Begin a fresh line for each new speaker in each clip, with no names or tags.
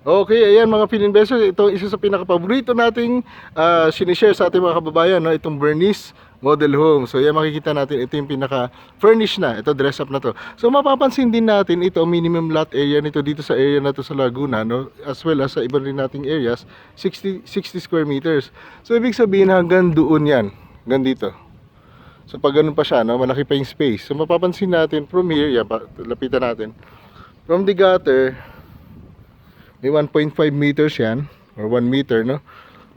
Okay, ayan mga Fininvestors, ito isa sa pinaka-paborito nating sinishare sa ating mga kababayan, no? Itong Bernice Model Home. So yan makikita natin, ito yung pinaka-furnish na, ito dress up na to. So mapapansin din natin ito, minimum lot area nito dito sa area na to sa Laguna, no? As well as sa iba rin nating areas, 60 square meters. So ibig sabihin hanggang doon yan, hanggang dito. So pag ganun pa siya, no? Malaki pa yung space. So mapapansin natin from here, yan, lapitan natin. From the gutter, may 1.5 meters yan or 1 meter, no?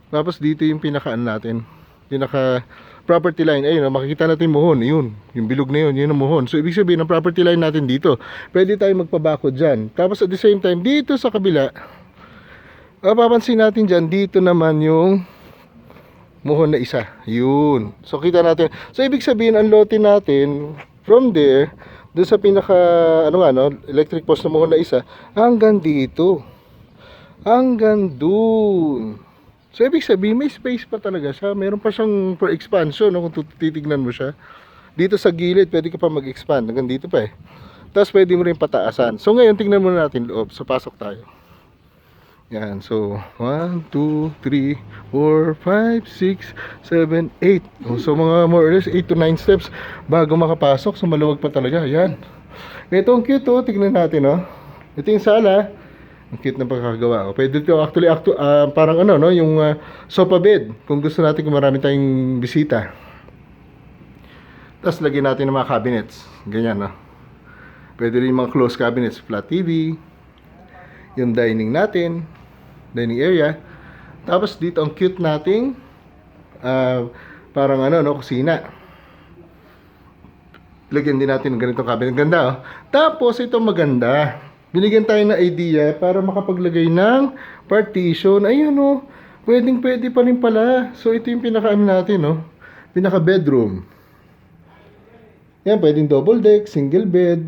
Tapos dito yung pinaka natin, pinaka property line. Ayun, no? Makikita natin mohon, yun, yung bilog na yun, yun ang mohon. So ibig sabihin ang property line natin dito, pwede tayo magpabakod dyan. Tapos at the same time dito sa kabila, mapapansin natin dyan, dito naman yung mohon na isa, yun. So kita natin, so ibig sabihin ang lote natin from there doon sa pinaka electric post na mohon na isa hanggang dito, hanggang dun. So ibig sabihin may space pa talaga siya. Meron pa siyang for expansion, no? Kung titignan mo siya dito sa gilid, pwede ka pa mag-expand hanggang dito pa eh. Tapos pwede mo rin pataasan. So ngayon tingnan muna natin loob. So pasok tayo. Yan, so 1, 2, 3, 4, 5, 6, 7, 8. So mga more or less 8 to 9 steps bago makapasok. So maluwag pa talaga. Yan. Ito ang cute, oh. Tignan natin, oh. Ito yung sala. Ang cute na pagkakagawa. Pwede ito actually parang no, yung sofa bed. Kung gusto natin, kung marami tayong bisita. Tapos lagyan natin ng mga cabinets. Ganyan, no. Pwede rin yung mga closed cabinets, flat TV. Yung dining natin, dining area. Tapos dito ang cute nating parang no, kusina. Lagyan din natin ng ganitong cabinet. Ganda, oh. Tapos ito maganda. Binigyan tayo ng idea para makapaglagay ng partition. Ayun, oh. Pwede pa rin pala. So ito yung pinaka-ano natin, oh. Pinaka-bedroom. Yan, pwedeng double deck, single bed.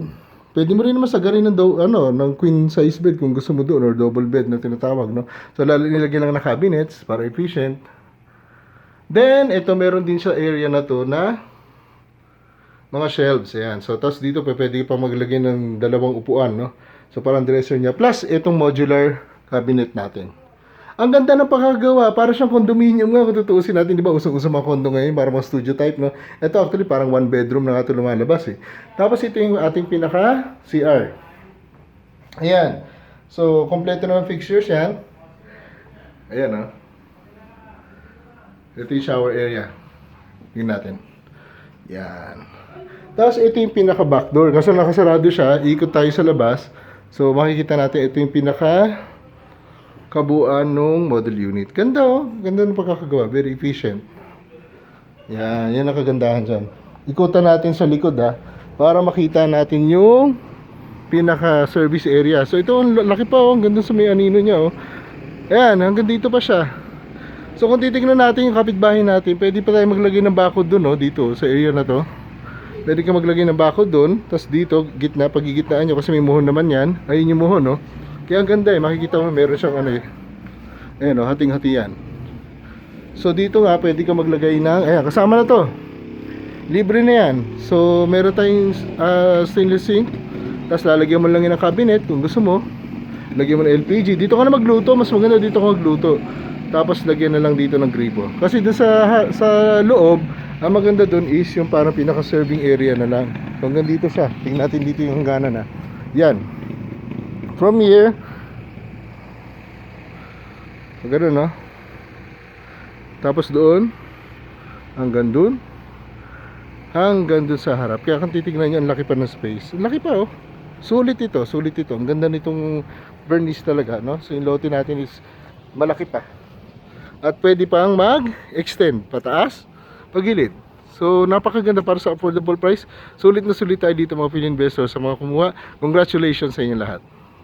Pwede mo rin naman sagarin ng queen size bed kung gusto mo doon, or double bed na tinatawag, no. So nilagyan lang ng cabinets para efficient. Then ito meron din siya area na to na mga shelves, ayan. So tapos dito pwede pa maglagay ng dalawang upuan, no. So parang dresser niya. Plus itong modular cabinet natin. Ang ganda ng pagkagawa, para siyang condominium nga kung tutuusin natin, di ba? Usong-usong mga condo ngayon, para mga studio type, no. Ito actually parang one bedroom na nga ito lumalabas eh. Tapos ito yung ating pinaka CR. Ayan. So kompleto naman fixtures yan. Ayan, no. Ito yung shower area. Tingnan natin. Yan. Tapos ito yung pinaka backdoor. Kasi nakasarado siya, ikot tayo sa labas. So makikita natin ito yung pinaka kabuuan ng model unit. Ganda, oh. Ganda ng pagkakagawa. Very efficient. Yan. Yan ang kagandahan dyan. Ikutan natin sa likod, ha. Para makita natin yung pinaka service area. So ito, laki pa, oh. Ganda sa may anino niya, oh. Ayan. Hanggang dito pa siya. So kung titignan natin yung kapitbahay natin, pwede pa tayo maglagay ng bakod dun, oh. Dito sa area na to. Pwede ka maglagay ng bakod doon. Tapos dito, gitna, pagigitnaan nyo. Kasi may muhon naman yan. Ayun yung muhon, no. Kaya ang ganda eh. Makikita mo, meron siyang ayan, hating-hati yan. So dito nga, pwede ka maglagay ng, ayan, kasama na to. Libre na yan. So meron tayong stainless sink. Tapos lalagyan mo lang yun ng cabinet kung gusto mo. Lagyan mo ng LPG. Dito ka na magluto. Mas maganda dito ka magluto. Tapos lagyan na lang dito ng gripo. Kasi doon sa loob, ang maganda doon is yung parang pinaka-serving area na lang. So hanggang dito siya. Tingnan natin dito yung hangganan, ha. Yan. From here, so ganun, no. Tapos doon, hanggang doon, hanggang doon sa harap. Kaya kung titignan nyo, ang laki pa ng space. Ang laki pa, oh. Sulit ito, sulit ito. Ang ganda nitong Bernice talaga, no. So yung lote natin is malaki pa. At pwede pang mag-extend pataas, pagilid. So napakaganda para sa affordable price. Sulit na sulit tayo dito mga Fininvestors sa mga kumuha. Congratulations sa inyo lahat.